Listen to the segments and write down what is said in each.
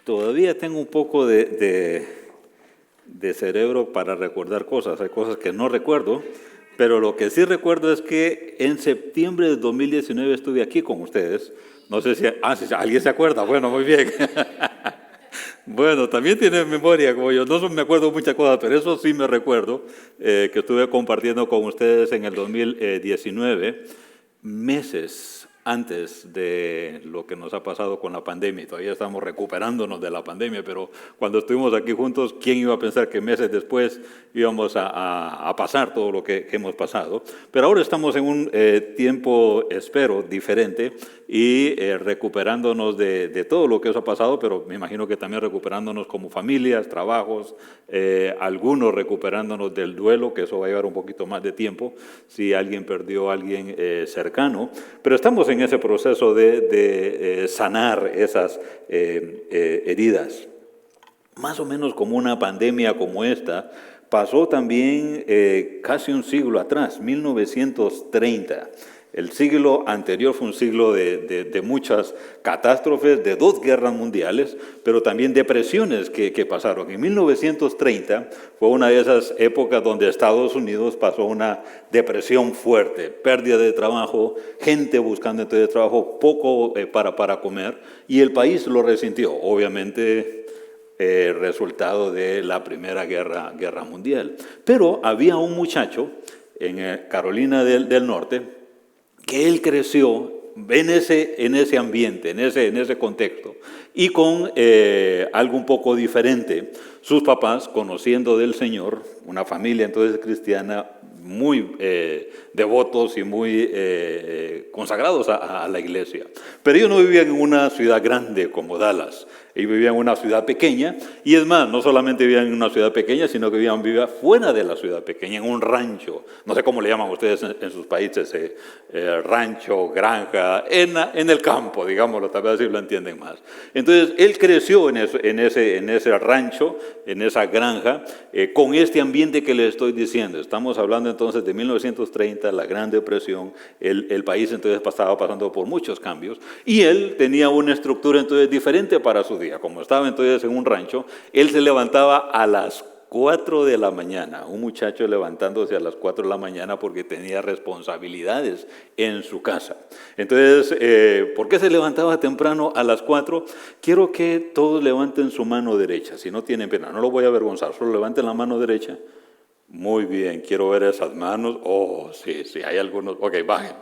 Todavía tengo un poco de cerebro para recordar cosas. Hay cosas que no recuerdo, pero lo que sí recuerdo es que en septiembre de 2019 estuve aquí con ustedes. No sé si alguien se acuerda. Bueno, muy bien. Bueno, también tiene memoria como yo. No me acuerdo muchas cosas, pero eso sí me recuerdo, que estuve compartiendo con ustedes en el 2019, meses antes de lo que nos ha pasado con la pandemia. Y todavía estamos recuperándonos de la pandemia, pero cuando estuvimos aquí juntos, ¿quién iba a pensar que meses después íbamos a pasar todo lo que hemos pasado? Pero ahora estamos en un tiempo, espero, diferente y recuperándonos de todo lo que eso ha pasado, pero me imagino que también recuperándonos como familias, trabajos, algunos recuperándonos del duelo, que eso va a llevar un poquito más de tiempo, si alguien perdió a alguien cercano, pero estamos en ese proceso de sanar esas heridas. Más o menos como una pandemia como esta, pasó también casi un siglo atrás, 1930. El siglo anterior fue un siglo de muchas catástrofes, de 2 guerras mundiales, pero también depresiones que pasaron. En 1930 fue una de esas épocas donde Estados Unidos pasó una depresión fuerte, pérdida de trabajo, gente buscando entonces trabajo, poco para comer, y el país lo resintió, obviamente resultado de la Primera Guerra Mundial. Pero había un muchacho en Carolina del Norte, que él creció en ese ambiente, en ese contexto, y con algo un poco diferente. Sus papás, conociendo del Señor, una familia entonces cristiana, muy devotos y muy consagrados a la iglesia. Pero ellos no vivían en una ciudad grande como Dallas. Ellos vivían en una ciudad pequeña, y es más, no solamente vivían en una ciudad pequeña, sino que vivían fuera de la ciudad pequeña, en un rancho. No sé cómo le llaman ustedes en sus países, rancho, granja, en el campo, digámoslo, tal vez así lo entienden más. Entonces, él creció en ese rancho, en esa granja, con este ambiente que le estoy diciendo. Estamos hablando entonces de 1930, la Gran Depresión, el país entonces estaba pasando por muchos cambios, y él tenía una estructura entonces diferente para su día. Como estaba entonces en un rancho, él se levantaba a las 4 de la mañana, un muchacho levantándose a las 4 de la mañana porque tenía responsabilidades en su casa. Entonces, ¿por qué se levantaba temprano a las 4? Quiero que todos levanten su mano derecha, si no tienen pena, no lo voy a avergonzar, solo levanten la mano derecha. Muy bien, quiero ver esas manos. Oh, sí, hay algunos. Ok, bajen.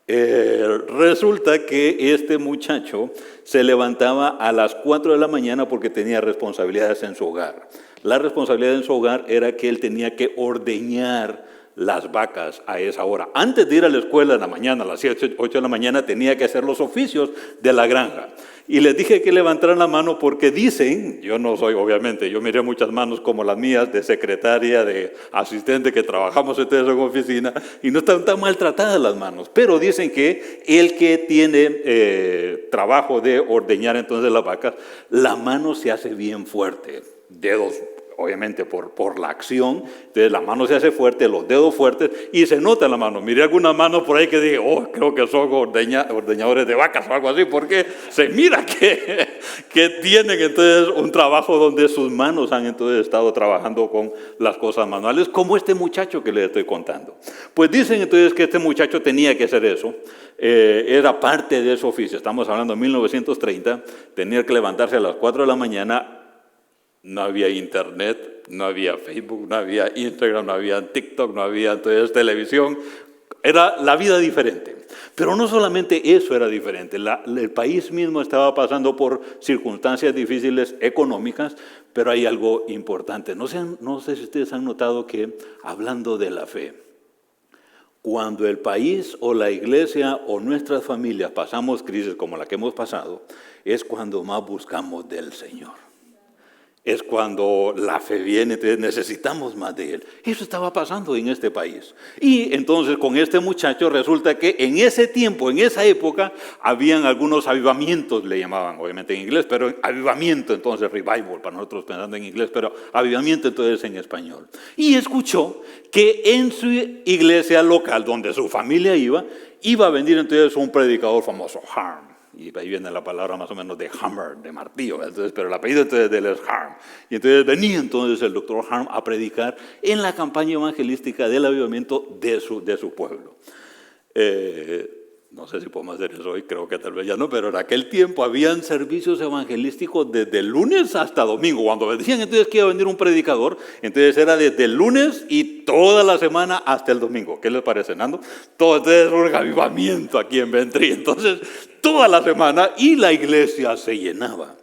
Resulta que este muchacho se levantaba a las 4 de la mañana porque tenía responsabilidades en su hogar. La responsabilidad en su hogar era que él tenía que ordeñar las vacas a esa hora. Antes de ir a la escuela en la mañana, a las 7, 8 de la mañana, tenía que hacer los oficios de la granja. Y les dije que levantaran la mano porque dicen, yo no soy, obviamente, yo miré muchas manos como las mías, de secretaria, de asistente, que trabajamos ustedes en oficina, y no están tan maltratadas las manos. Pero dicen que el que tiene trabajo de ordeñar entonces las vacas, la mano se hace bien fuerte, dedos obviamente por la acción, entonces la mano se hace fuerte, los dedos fuertes, y se nota en la mano. Miré algunas manos por ahí que dije, creo que son ordeñadores de vacas o algo así, porque se mira que tienen entonces un trabajo donde sus manos han entonces estado trabajando con las cosas manuales, como este muchacho que les estoy contando. Pues dicen entonces que este muchacho tenía que hacer eso, era parte de su oficio. Estamos hablando de 1930, tenía que levantarse a las 4 de la mañana. No había internet, no había Facebook, no había Instagram, no había TikTok, no había entonces televisión. Era la vida diferente. Pero no solamente eso era diferente. El país mismo estaba pasando por circunstancias difíciles económicas, pero hay algo importante. No sé si ustedes han notado que, hablando de la fe, cuando el país o la iglesia o nuestras familias pasamos crisis como la que hemos pasado, es cuando más buscamos del Señor. Es cuando la fe viene, entonces necesitamos más de Él. Eso estaba pasando en este país. Y entonces con este muchacho resulta que en ese tiempo, en esa época, habían algunos avivamientos, le llamaban obviamente en inglés, pero avivamiento, entonces revival, para nosotros pensando en inglés, pero avivamiento entonces en español. Y escuchó que en su iglesia local, donde su familia iba a venir entonces un predicador famoso, Harm. y ahí viene la palabra más o menos de hammer, de martillo, entonces, pero el apellido entonces de él es Harm. Y entonces venía entonces el doctor Harm a predicar en la campaña evangelística del avivamiento de su pueblo. No sé si podemos hacer eso hoy, creo que tal vez ya no, pero en aquel tiempo habían servicios evangelísticos desde el lunes hasta domingo. Cuando decían entonces que iba a venir un predicador, entonces era desde el lunes y toda la semana hasta el domingo. ¿Qué les parece, Nando? Todo entonces un avivamiento aquí en Ventry. Entonces, toda la semana y la iglesia se llenaba.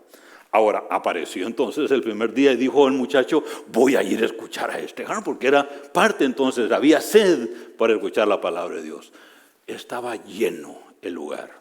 Ahora, apareció entonces el primer día y dijo el muchacho, voy a ir a escuchar a este Harm, porque era parte entonces, había sed para escuchar la palabra de Dios. Estaba lleno el lugar.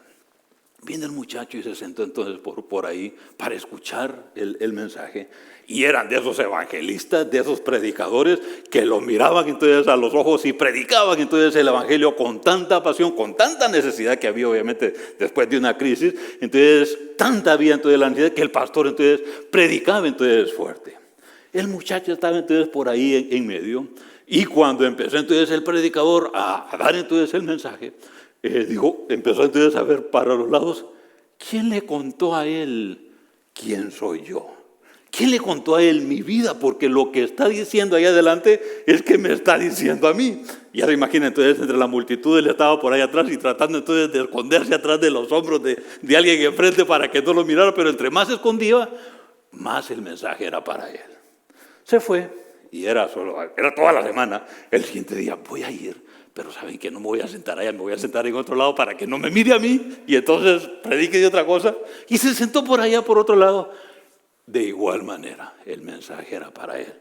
Viene el muchacho y se sentó entonces por ahí para escuchar el mensaje. Y eran de esos evangelistas, de esos predicadores que lo miraban entonces a los ojos y predicaban entonces el evangelio con tanta pasión, con tanta necesidad que había obviamente después de una crisis. Entonces, tanta había entonces la necesidad que el pastor entonces predicaba entonces fuerte. El muchacho estaba entonces por ahí en medio. Y cuando empezó entonces el predicador a dar entonces el mensaje, empezó entonces a ver para los lados, ¿quién le contó a él quién soy yo? ¿Quién le contó a él mi vida? Porque lo que está diciendo ahí adelante es que me está diciendo a mí. Y ahora imagina entonces entre la multitud, él estaba por ahí atrás y tratando entonces de esconderse atrás de los hombros de alguien enfrente para que no lo mirara, pero entre más se escondía, más el mensaje era para él. Se fue. Y era toda la semana. El siguiente día voy a ir, pero saben que no me voy a sentar allá, me voy a sentar en otro lado para que no me mire a mí y entonces predique de otra cosa. Y se sentó por allá por otro lado. De igual manera, el mensaje era para él.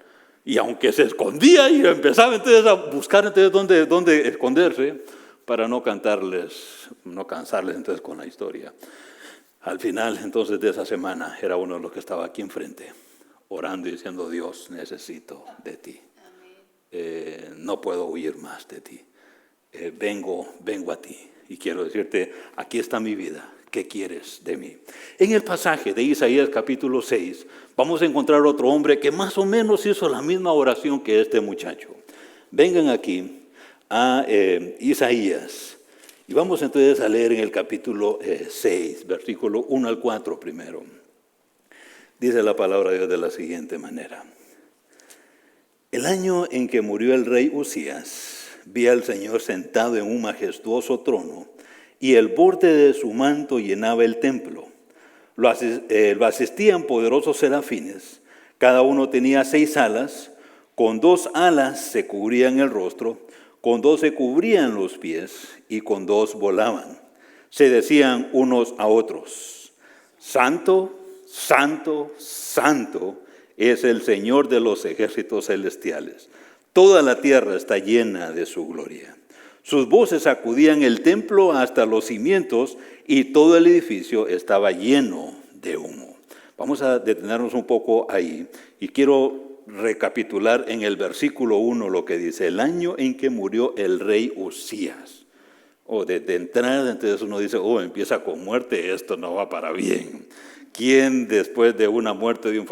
Y aunque se escondía y empezaba entonces a buscar entonces dónde esconderse para no cansarles entonces con la historia. Al final entonces de esa semana era uno de los que estaba aquí enfrente, orando y diciendo, Dios, necesito de ti. No puedo huir más de ti. Vengo a ti y quiero decirte, aquí está mi vida. ¿Qué quieres de mí? En el pasaje de Isaías capítulo 6 vamos a encontrar otro hombre que más o menos hizo la misma oración que este muchacho. Vengan aquí a Isaías y vamos entonces a leer en el capítulo 6, versículo 1 al 4 primero. Dice la palabra de Dios de la siguiente manera. El año en que murió el rey Uzías, vi al Señor sentado en un majestuoso trono, y el borde de su manto llenaba el templo. Lo asistían poderosos serafines, cada uno tenía 6 alas, con 2 alas se cubrían el rostro, con 2 se cubrían los pies, y con 2 volaban. Se decían unos a otros, Santo, Santo, Santo es el Señor de los ejércitos celestiales. Toda la tierra está llena de su gloria. Sus voces sacudían el templo hasta los cimientos y todo el edificio estaba lleno de humo. Vamos a detenernos un poco ahí y quiero recapitular en el versículo 1 lo que dice, el año en que murió el rey Uzías. De entrada, entonces uno dice, empieza con muerte, esto no va para bien. ¿Quién después de una muerte de un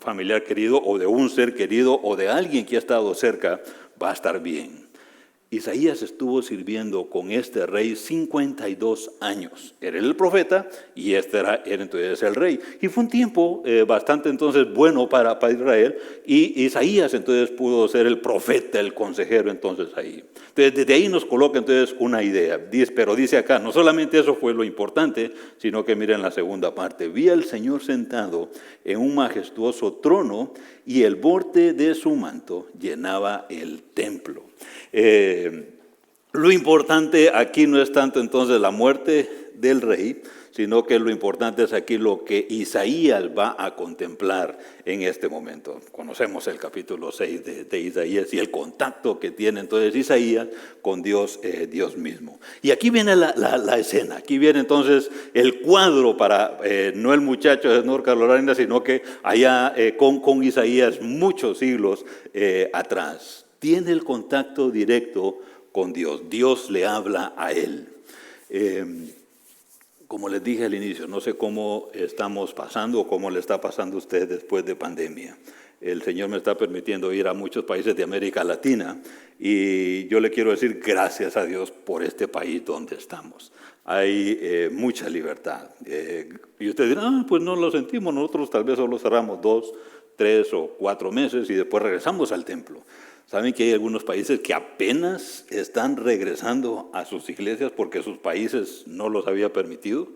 familiar querido o de un ser querido o de alguien que ha estado cerca va a estar bien? Isaías estuvo sirviendo con este rey 52 años. Era el profeta y este era entonces el rey. Y fue un tiempo bastante entonces bueno para Israel. Y Isaías entonces pudo ser el profeta, el consejero entonces ahí. Entonces desde ahí nos coloca entonces una idea. Pero dice acá, no solamente eso fue lo importante, sino que miren la segunda parte. Vi al Señor sentado en un majestuoso trono y el borde de su manto llenaba el templo. Lo importante aquí no es tanto entonces la muerte del rey, sino que lo importante es aquí lo que Isaías va a contemplar en este momento. Conocemos el capítulo 6 de Isaías y el contacto que tiene entonces Isaías con Dios, Dios mismo. Y aquí viene la escena, aquí viene entonces el cuadro para, no el muchacho de North Carolina, sino que allá con Isaías muchos siglos atrás. Tiene el contacto directo con Dios. Dios le habla a él. Como les dije al inicio, no sé cómo estamos pasando o cómo le está pasando a usted después de pandemia. El Señor me está permitiendo ir a muchos países de América Latina y yo le quiero decir gracias a Dios por este país donde estamos. Hay mucha libertad. Y usted dirá, pues no lo sentimos, nosotros tal vez solo cerramos 2, 3 o 4 meses y después regresamos al templo. Saben que hay algunos países que apenas están regresando a sus iglesias porque sus países no los había permitido.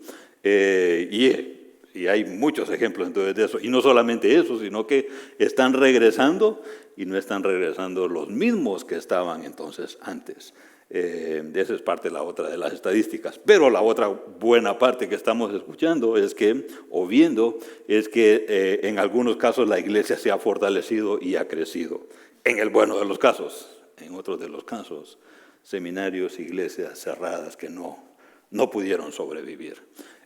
Y hay muchos ejemplos entonces de eso. Y no solamente eso, sino que están regresando y no están regresando los mismos que estaban entonces antes. Esa es parte de la otra de las estadísticas. Pero la otra buena parte que estamos escuchando es que, o viendo, es que en algunos casos la iglesia se ha fortalecido y ha crecido. En el bueno de los casos. En otros de los casos, seminarios, iglesias cerradas que no pudieron sobrevivir.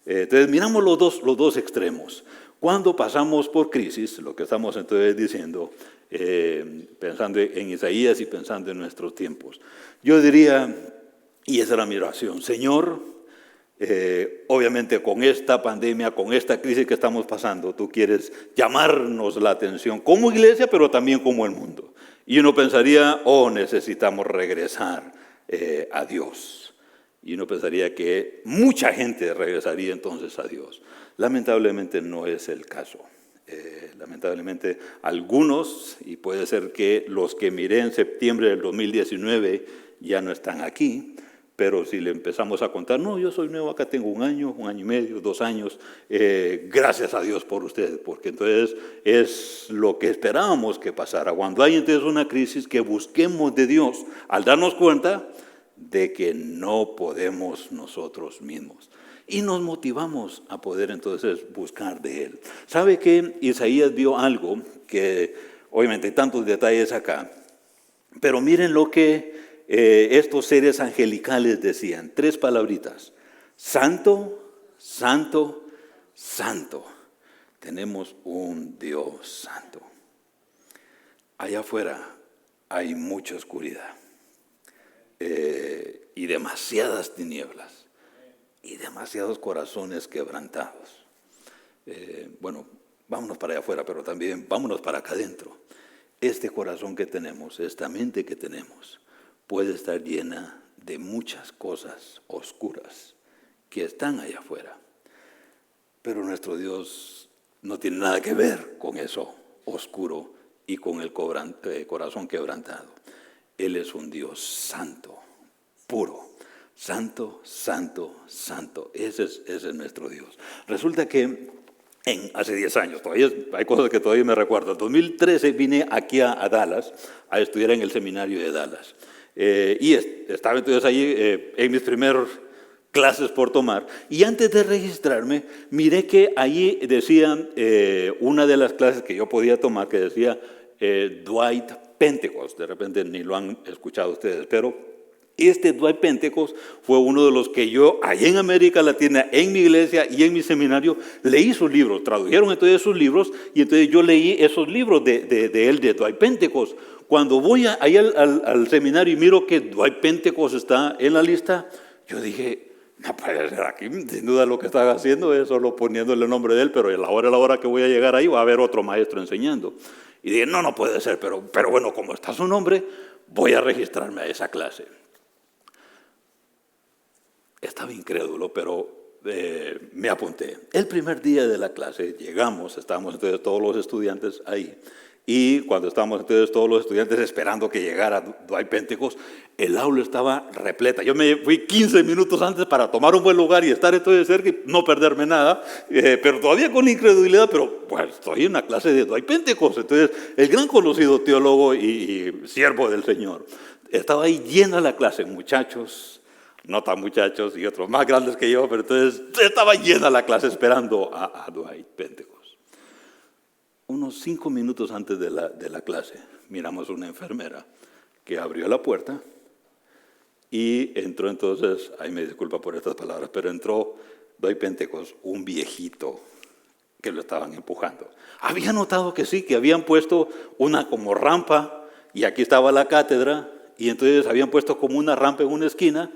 Entonces miramos los dos extremos. Cuando pasamos por crisis, lo que estamos entonces diciendo, pensando en Isaías y pensando en nuestros tiempos, yo diría, y esa era mi oración, Señor, obviamente con esta pandemia, con esta crisis que estamos pasando, tú quieres llamarnos la atención como iglesia, pero también como el mundo. Y uno pensaría, necesitamos regresar a Dios. Y uno pensaría que mucha gente regresaría entonces a Dios. Lamentablemente no es el caso. Lamentablemente algunos, y puede ser que los que miré en septiembre del 2019 ya no están aquí, pero si le empezamos a contar, no, yo soy nuevo acá, tengo 1 año, 1 año y medio, 2 años, gracias a Dios por usted, porque entonces es lo que esperábamos que pasara. Cuando hay entonces una crisis, que busquemos de Dios, al darnos cuenta de que no podemos nosotros mismos. Y nos motivamos a poder entonces buscar de Él. ¿Sabe que Isaías vio algo que, obviamente hay tantos detalles acá, pero miren lo que estos seres angelicales decían, 3 palabritas: santo, santo, santo. Tenemos un Dios santo. Allá afuera hay mucha oscuridad y demasiadas tinieblas y demasiados corazones quebrantados. Bueno, vámonos para allá afuera, pero también vámonos para acá adentro. Este corazón que tenemos, esta mente que tenemos, puede estar llena de muchas cosas oscuras que están allá afuera. Pero nuestro Dios no tiene nada que ver con eso oscuro y con el corazón quebrantado. Él es un Dios santo, puro. Santo, santo, santo. Ese es nuestro Dios. Resulta que hace 10 años, todavía hay cosas que todavía me recuerdo. En 2013 vine aquí a Dallas a estudiar en el seminario de Dallas. Y estaba entonces allí en mis primeras clases por tomar. Y antes de registrarme, miré que allí decían, una de las clases que yo podía tomar, que decía Dwight Pentecost. De repente ni lo han escuchado ustedes, pero este Dwight Pentecost fue uno de los que yo, allá en América Latina, en mi iglesia y en mi seminario, leí sus libros. Tradujeron entonces sus libros y entonces yo leí esos libros de él, de Dwight Pentecost. Cuando voy ahí al seminario y miro que Dwight Pentecost está en la lista, yo dije, no puede ser aquí, sin duda lo que están haciendo es solo poniéndole el nombre de él, pero a la hora que voy a llegar ahí va a haber otro maestro enseñando. Y dije, no puede ser, pero bueno, como está su nombre, voy a registrarme a esa clase. Estaba incrédulo, pero me apunté. El primer día de la clase llegamos, estábamos entonces todos los estudiantes ahí. Y cuando estábamos entonces todos los estudiantes esperando que llegara Dwight Pentecost, el aula estaba repleta. Yo me fui 15 minutos antes para tomar un buen lugar y estar entonces cerca y no perderme nada, pero todavía con incredulidad, pero pues estoy en una clase de Dwight Pentecost. Entonces el gran conocido teólogo y siervo del Señor. Estaba ahí llena la clase, muchachos, no tan muchachos y otros más grandes que yo, pero entonces estaba llena la clase esperando a Dwight Pentecost. Unos 5 minutos antes de la clase, miramos una enfermera que abrió la puerta y entró entonces, ahí me disculpa por estas palabras, pero entró Dwight Pentecost, un viejito que lo estaban empujando. Había notado que sí, que habían puesto una como rampa y aquí estaba la cátedra y entonces habían puesto como una rampa en una esquina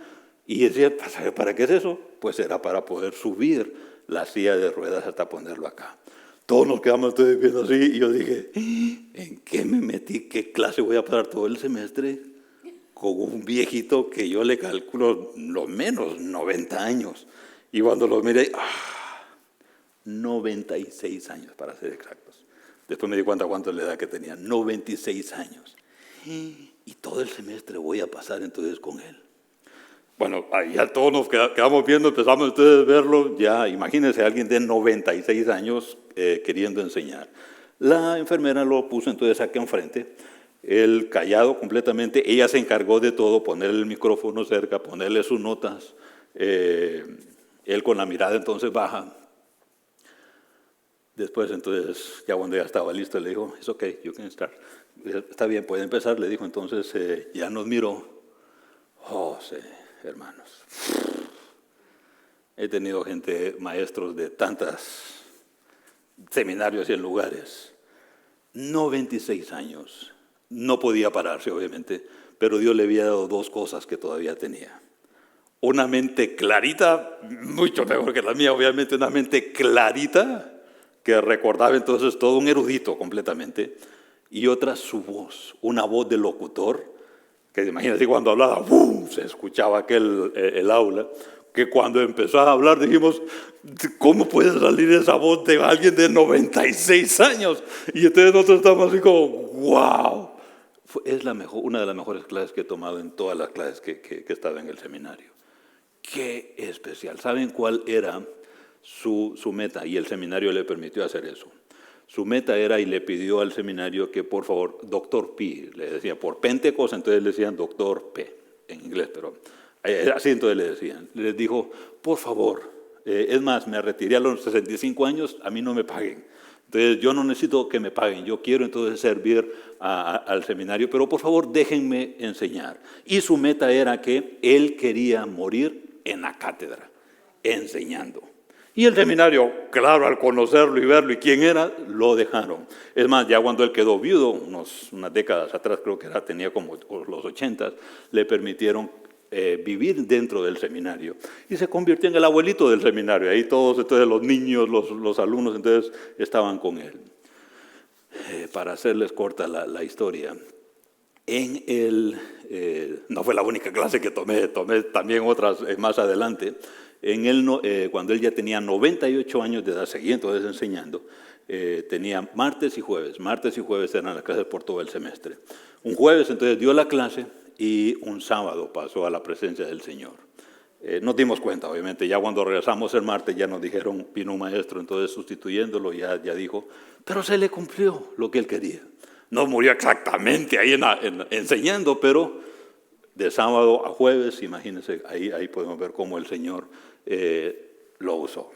y decía, ¿para qué es eso? pues era para poder subir la silla de ruedas hasta ponerlo acá. Todos nos quedamos entonces viendo así y yo dije, ¿en qué me metí? ¿Qué clase voy a pasar todo el semestre con un viejito que yo le calculo lo menos 90 años? Y cuando lo miré, 96 años para ser exactos. Después me di cuenta cuánto la edad que tenía, 96 años. Y todo el semestre voy a pasar entonces con él. Bueno, ya todos nos quedamos viendo, empezamos entonces a verlo, ya imagínense a alguien de 96 años queriendo enseñar. La enfermera lo puso entonces aquí enfrente, él callado completamente, ella se encargó de todo, ponerle el micrófono cerca, ponerle sus notas, él con la mirada entonces baja. Después entonces, ya cuando ya estaba listo, le dijo, it's okay, you can start. Está bien, puede empezar, le dijo. Entonces ya nos miró. Sí, hermanos, he tenido gente, maestros de tantos seminarios y en lugares, 96 años, no podía pararse obviamente, pero Dios le había dado dos cosas que todavía tenía. Una mente clarita, mucho mejor que la mía obviamente, una mente clarita, que recordaba entonces todo un erudito completamente, y otra su voz, una voz de locutor, que imagínate cuando hablaba, ¡bum!, se escuchaba el aula, que cuando empezó a hablar dijimos, ¿cómo puede salir esa voz de alguien de 96 años? Y entonces nosotros estamos así como, ¡wow! Es una de las mejores clases que he tomado en todas las clases que he estado en el seminario. ¡Qué especial! ¿Saben cuál era su meta? Y el seminario le permitió hacer eso. Su meta era, y le pidió al seminario que por favor, Doctor P, le decía, por Pentecostés, entonces le decían Doctor P, en inglés, pero así entonces le decían. Les dijo, por favor, es más, me retiré a los 65 años, a mí no me paguen. Entonces yo no necesito que me paguen, yo quiero entonces servir al seminario, pero por favor déjenme enseñar. Y su meta era que él quería morir en la cátedra, enseñando. Y el seminario, claro, al conocerlo y verlo y quién era, lo dejaron. Es más, ya cuando él quedó viudo, unas décadas atrás, creo que tenía como los 80, le permitieron vivir dentro del seminario. Y se convirtió en el abuelito del seminario. Ahí todos, entonces los niños, los alumnos, entonces estaban con él. Para hacerles corta la historia, no fue la única clase que tomé también otras más adelante. Cuando él ya tenía 98 años de edad, seguía entonces enseñando, tenía martes y jueves eran las clases por todo el semestre. Un jueves entonces dio la clase y un sábado pasó a la presencia del Señor. Nos dimos cuenta, obviamente, ya cuando regresamos el martes ya nos dijeron, vino un maestro, entonces sustituyéndolo ya dijo, pero se le cumplió lo que él quería. No murió exactamente ahí enseñando, pero de sábado a jueves, imagínense, ahí podemos ver cómo el Señor lo usó.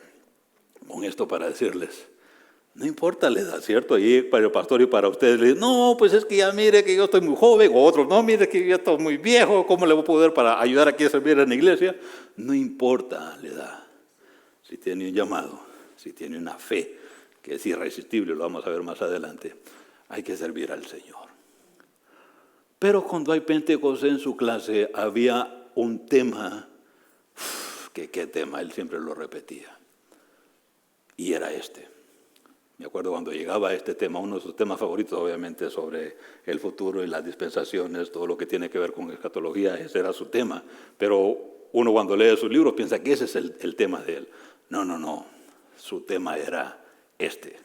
Con esto para decirles, no importa la edad, ¿cierto? Ahí para el pastor y para ustedes le dicen, no, pues es que ya mire que yo estoy muy joven, o otros, no, mire que yo estoy muy viejo, ¿cómo le voy a poder para ayudar aquí a servir en la iglesia? No importa la edad, si tiene un llamado, si tiene una fe que es irresistible, lo vamos a ver más adelante, hay que servir al Señor. Pero cuando hay Pentecostés en su clase, había un tema, ¿qué tema? Él siempre lo repetía. Y era este. Me acuerdo cuando llegaba a este tema, uno de sus temas favoritos, obviamente, sobre el futuro y las dispensaciones, todo lo que tiene que ver con escatología, ese era su tema. Pero uno cuando lee sus libros piensa que ese es el tema de él. No. Su tema era este.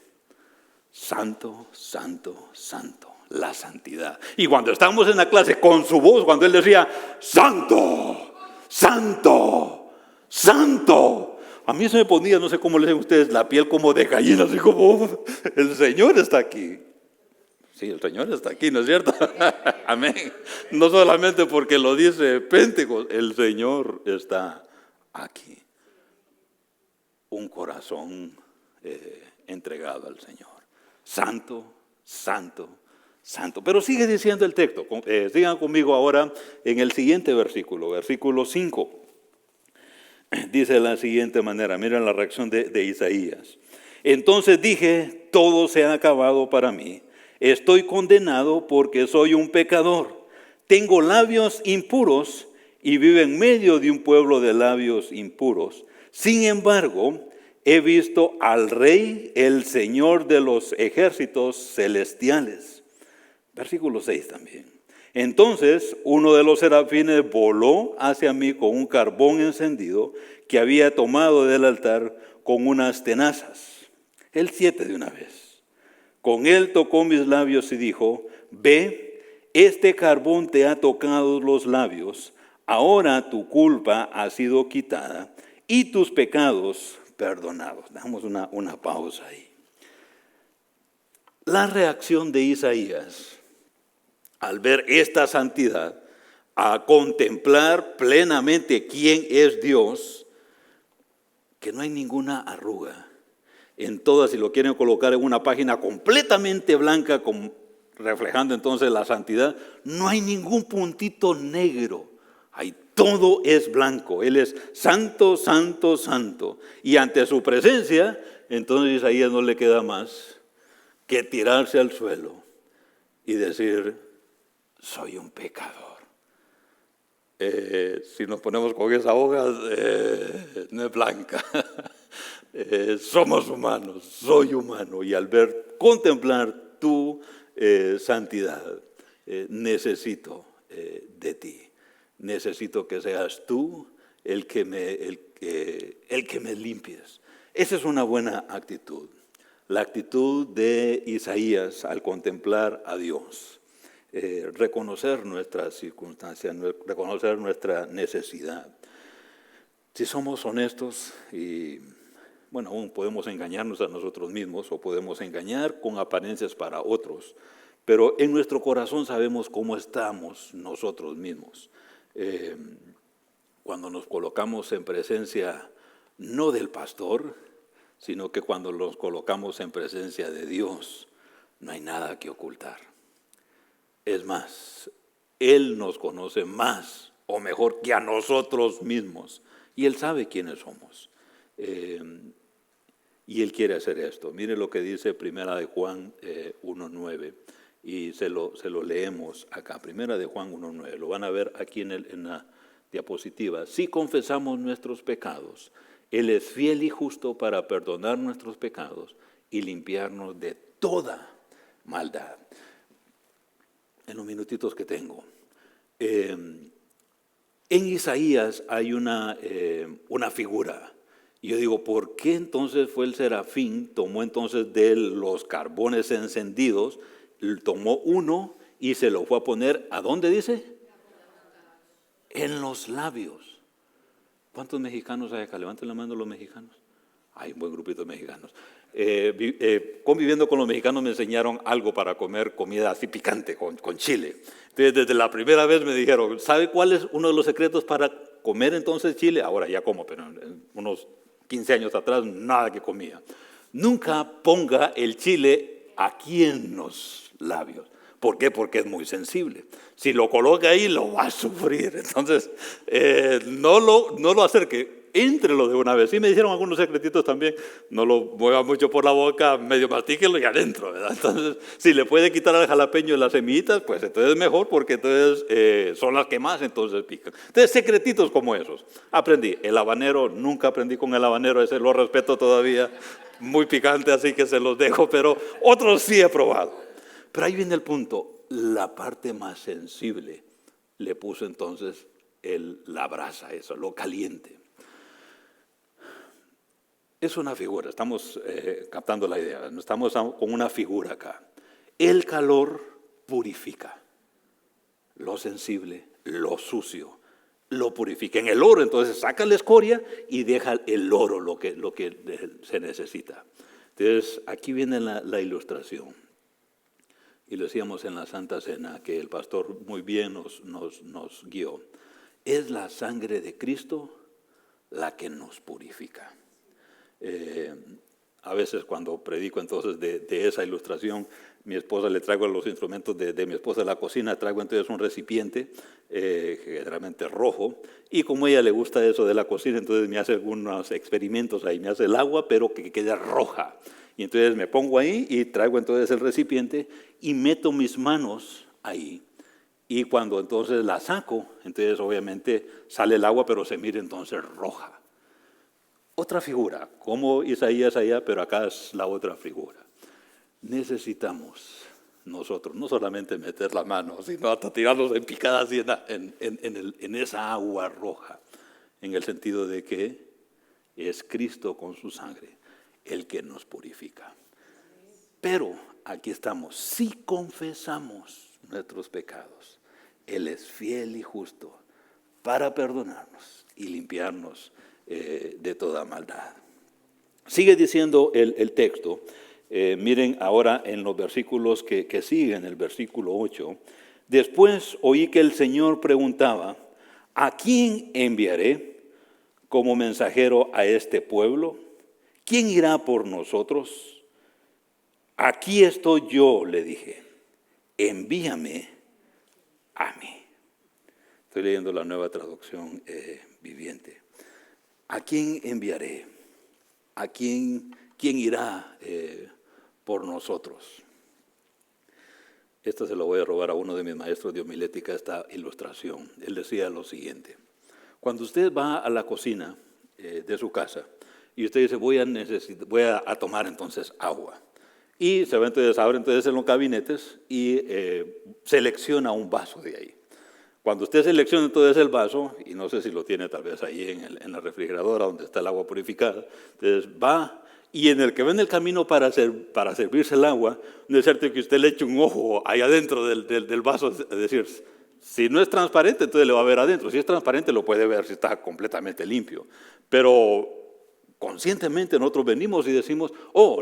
Santo, santo, santo. La santidad. Y cuando estábamos en la clase con su voz, cuando él decía, santo, santo, santo, a mí se me ponía, no sé cómo le dicen ustedes, la piel como de gallina, así como, el Señor está aquí. Sí, el Señor está aquí, ¿no es cierto? Amén. No solamente porque lo dice Pentecostés, el Señor está aquí. Un corazón entregado al Señor. Santo, santo, santo. Pero sigue diciendo el texto. Sigan conmigo ahora en el siguiente versículo 5. Dice de la siguiente manera, miren la reacción de Isaías. Entonces dije, todo se ha acabado para mí. Estoy condenado porque soy un pecador. Tengo labios impuros y vivo en medio de un pueblo de labios impuros. Sin embargo, he visto al Rey, el Señor de los ejércitos celestiales. Versículo 6 también. Entonces uno de los serafines voló hacia mí con un carbón encendido que había tomado del altar con unas tenazas. El 7 de una vez. Con él tocó mis labios y dijo: ve, este carbón te ha tocado los labios, ahora tu culpa ha sido quitada y tus pecados perdonados. Damos una pausa ahí. La reacción de Isaías al ver esta santidad, a contemplar plenamente quién es Dios, que no hay ninguna arruga en todas, si lo quieren colocar en una página completamente blanca, reflejando entonces la santidad, no hay ningún puntito negro. Todo es blanco. Él es santo, santo, santo. Y ante su presencia, entonces a Isaías no le queda más que tirarse al suelo y decir: soy un pecador. Si nos ponemos con esa hoja, no es blanca. Somos humanos, soy humano. Y al contemplar tu santidad, necesito de ti. Necesito que seas tú el que me limpies. Esa es una buena actitud. La actitud de Isaías al contemplar a Dios. Reconocer nuestras circunstancias, reconocer nuestra necesidad. Si somos honestos, y bueno, aún podemos engañarnos a nosotros mismos o podemos engañar con apariencias para otros, pero en nuestro corazón sabemos cómo estamos nosotros mismos. Cuando nos colocamos en presencia no del pastor, sino que cuando nos colocamos en presencia de Dios, no hay nada que ocultar. Es más, Él nos conoce más o mejor que a nosotros mismos, y Él sabe quiénes somos. Y Él quiere hacer esto. Mire lo que dice Primera de Juan 1:9. Y se lo leemos acá, Primera de Juan 1:9. Lo van a ver aquí en la diapositiva. Si confesamos nuestros pecados, Él es fiel y justo para perdonar nuestros pecados y limpiarnos de toda maldad. En los minutitos que tengo. En Isaías hay una figura. Y yo digo, ¿por qué entonces fue el serafín? Tomó entonces de los carbones encendidos, tomó uno y se lo fue a poner, ¿a dónde dice? En los labios. ¿Cuántos mexicanos hay acá? Levanten la mano los mexicanos. Hay un buen grupito de mexicanos. Conviviendo con los mexicanos me enseñaron algo para comer comida así picante, con chile. Entonces, desde la primera vez me dijeron, ¿sabe cuál es uno de los secretos para comer entonces chile? Ahora ya como, pero unos 15 años atrás nada que comía. Nunca ponga el chile aquí en los labios. ¿Por qué? Porque es muy sensible. Si lo coloca ahí, lo va a sufrir. Entonces, no lo acerque. Éntrelo de una vez. Sí me dijeron algunos secretitos también, no lo mueva mucho por la boca, medio mastíquelo y adentro, ¿verdad? Entonces, si le puede quitar al jalapeño las semillitas, pues entonces es mejor, porque entonces son las que más entonces pican. Entonces, secretitos como esos. Aprendí. El habanero, nunca aprendí con el habanero, ese lo respeto todavía, muy picante, así que se los dejo, pero otros sí he probado. Pero ahí viene el punto, la parte más sensible le puso entonces la brasa, eso, lo caliente. Es una figura, estamos captando la idea, estamos con una figura acá. El calor purifica lo sensible, lo sucio, lo purifica. En el oro entonces saca la escoria y deja el oro lo que se necesita. Entonces aquí viene la ilustración. Y lo decíamos en la Santa Cena, que el pastor muy bien nos guió. Es la sangre de Cristo la que nos purifica. A veces cuando predico entonces de esa ilustración, mi esposa le traigo los instrumentos de mi esposa de la cocina, traigo entonces un recipiente, generalmente rojo, y como a ella le gusta eso de la cocina, entonces me hace algunos experimentos ahí, me hace el agua, pero que quede roja. Y entonces me pongo ahí y traigo entonces el recipiente y meto mis manos ahí. Y cuando entonces la saco, entonces obviamente sale el agua, pero se mira entonces roja. otra figura, como Isaías allá, pero acá es la otra figura. Necesitamos nosotros no solamente meter la mano, sino hasta tirarnos en picadas en esa agua roja, en el sentido de que es Cristo con su sangre el que nos purifica. Pero aquí estamos, si confesamos nuestros pecados, Él es fiel y justo para perdonarnos y limpiarnos de toda maldad. Sigue diciendo el texto. Miren ahora en los versículos que siguen, el versículo 8. Después oí que el Señor preguntaba, ¿a quién enviaré como mensajero a este pueblo? ¿Quién irá por nosotros? Aquí estoy yo, le dije, envíame a mí. Estoy leyendo la Nueva Traducción Viviente. ¿A quién enviaré? ¿A quién irá por nosotros? Esta se la voy a robar a uno de mis maestros de homilética, esta ilustración. Él decía lo siguiente: cuando usted va a la cocina de su casa y usted dice, voy a tomar entonces agua, y se va entonces, abre entonces en los gabinetes y selecciona un vaso de ahí. Cuando usted selecciona entonces el vaso, y no sé si lo tiene tal vez ahí en la refrigeradora donde está el agua purificada, entonces va, y en el que va en el camino para servirse el agua, no es cierto que usted le eche un ojo ahí adentro del vaso, es decir, si no es transparente, entonces le va a ver adentro. Si es transparente, lo puede ver si está completamente limpio. Pero conscientemente nosotros venimos y decimos,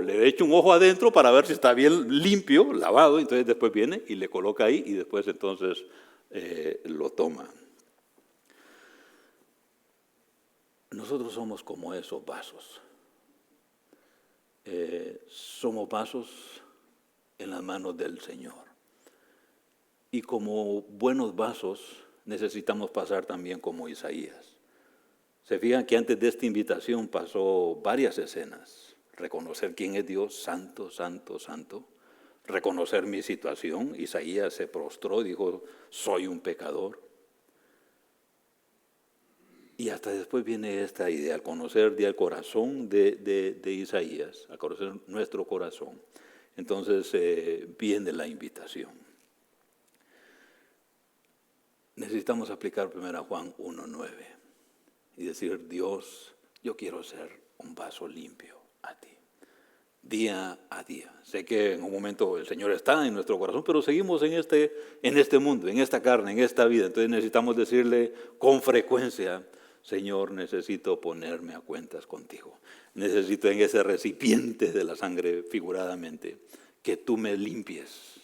le echo un ojo adentro para ver si está bien limpio, lavado, entonces después viene y le coloca ahí y después entonces lo toma. Nosotros somos como esos vasos. Somos vasos en las manos del Señor. Y como buenos vasos necesitamos pasar también como Isaías. Se fijan que antes de esta invitación pasó varias escenas. Reconocer quién es Dios, santo, santo, santo. Reconocer mi situación. Isaías se prostró, dijo, soy un pecador. Y hasta después viene esta idea, al conocer el corazón de Isaías, al conocer nuestro corazón, entonces viene la invitación. Necesitamos aplicar primero a Juan 1:9 y decir, Dios, yo quiero ser un vaso limpio a ti, día a día. Sé que en un momento el Señor está en nuestro corazón, pero seguimos en este mundo, en esta carne, en esta vida. Entonces necesitamos decirle con frecuencia, Señor, necesito ponerme a cuentas contigo. Necesito en ese recipiente de la sangre, figuradamente, que tú me limpies.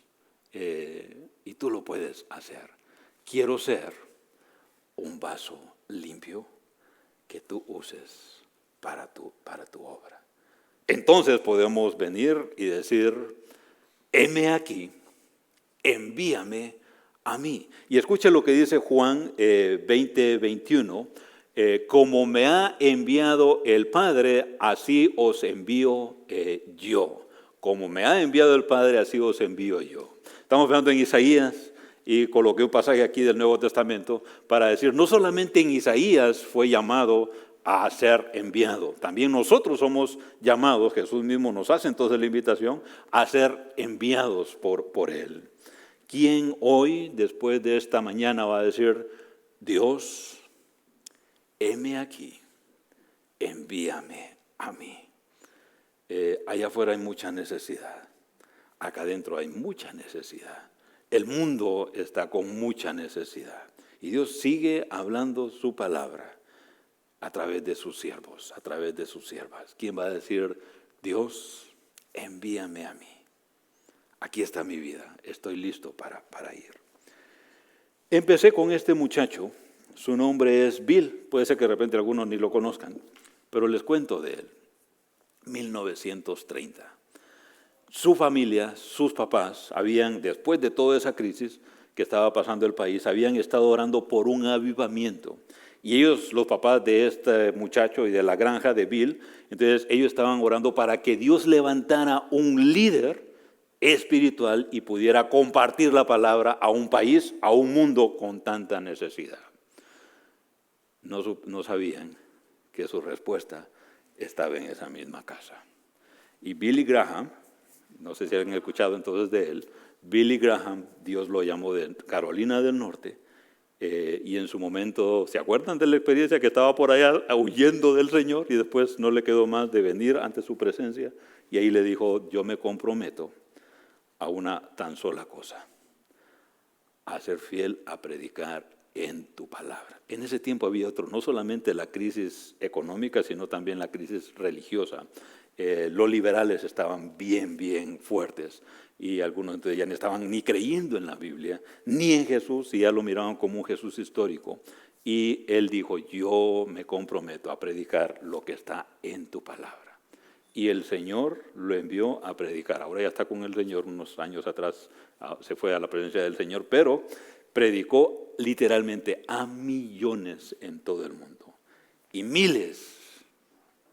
Y tú lo puedes hacer. Quiero ser un vaso limpio que tú uses para tu obra. Entonces podemos venir y decir, heme aquí, envíame a mí. Y escuche lo que dice Juan 20:21. Como me ha enviado el Padre, así os envío yo. Como me ha enviado el Padre, así os envío yo. Estamos hablando en Isaías y coloqué un pasaje aquí del Nuevo Testamento para decir, no solamente en Isaías fue llamado a ser enviado, también nosotros somos llamados, Jesús mismo nos hace entonces la invitación a ser enviados por Él. ¿Quién hoy, después de esta mañana, va a decir, Dios, heme aquí, envíame a mí? Allá afuera hay mucha necesidad, acá adentro hay mucha necesidad. El mundo está con mucha necesidad y Dios sigue hablando su palabra a través de sus siervos, a través de sus siervas. ¿Quién va a decir, Dios, envíame a mí? Aquí está mi vida, estoy listo para ir. Empecé con este muchacho, su nombre es Bill, puede ser que de repente algunos ni lo conozcan, pero les cuento de él. 1930. Su familia, sus papás, después de toda esa crisis que estaba pasando el país, habían estado orando por un avivamiento. Y ellos, los papás de este muchacho y de la granja de Bill, entonces ellos estaban orando para que Dios levantara un líder espiritual y pudiera compartir la palabra a un país, a un mundo con tanta necesidad. No sabían que su respuesta estaba en esa misma casa. Y Billy Graham, no sé si han escuchado entonces de él, Billy Graham, Dios lo llamó de Carolina del Norte, y en su momento, ¿se acuerdan de la experiencia que estaba por allá huyendo del Señor y después no le quedó más de venir ante su presencia? Y ahí le dijo, yo me comprometo a una tan sola cosa, a ser fiel a predicar en tu palabra. En ese tiempo había otro, no solamente la crisis económica, sino también la crisis religiosa. Los liberales estaban bien fuertes y algunos entonces ya no estaban ni creyendo en la Biblia, ni en Jesús, y ya lo miraban como un Jesús histórico. Y él dijo, yo me comprometo a predicar lo que está en tu palabra. Y el Señor lo envió a predicar. Ahora ya está con el Señor, unos años atrás se fue a la presencia del Señor, pero predicó literalmente a millones en todo el mundo. Y miles,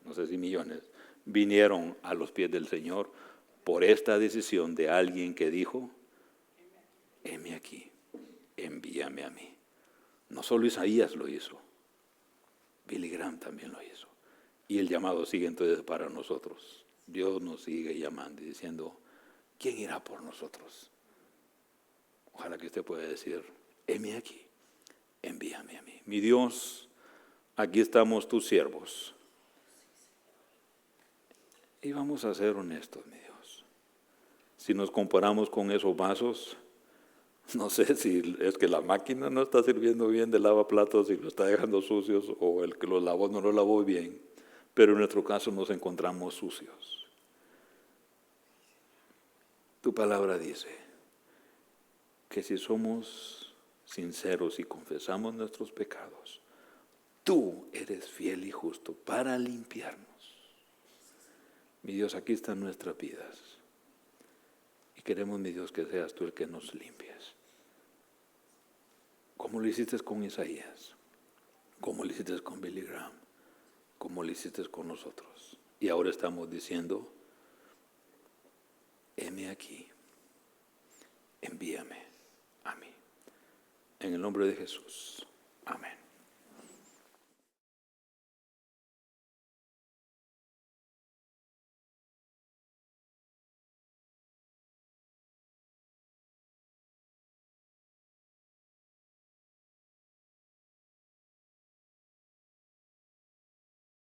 no sé si millones, vinieron a los pies del Señor por esta decisión de alguien que dijo, heme aquí, envíame a mí. No solo Isaías lo hizo, Billy Graham también lo hizo. Y el llamado sigue entonces para nosotros. Dios nos sigue llamando y diciendo, ¿quién irá por nosotros? Ojalá que usted pueda decir, heme aquí, envíame a mí. Mi Dios, aquí estamos tus siervos. Y vamos a ser honestos, mi Dios. Si nos comparamos con esos vasos, no sé si es que la máquina no está sirviendo bien de lavaplatos y lo está dejando sucios, o el que los lavó no lo lavó bien, pero en nuestro caso nos encontramos sucios. Tu palabra dice que si somos sinceros y confesamos nuestros pecados, tú eres fiel y justo para limpiarnos. Mi Dios, aquí están nuestras vidas. Y queremos, mi Dios, que seas tú el que nos limpies. Como lo hiciste con Isaías, como lo hiciste con Billy Graham, como lo hiciste con nosotros. Y ahora estamos diciendo, heme aquí, envíame a mí. En el nombre de Jesús. Amén.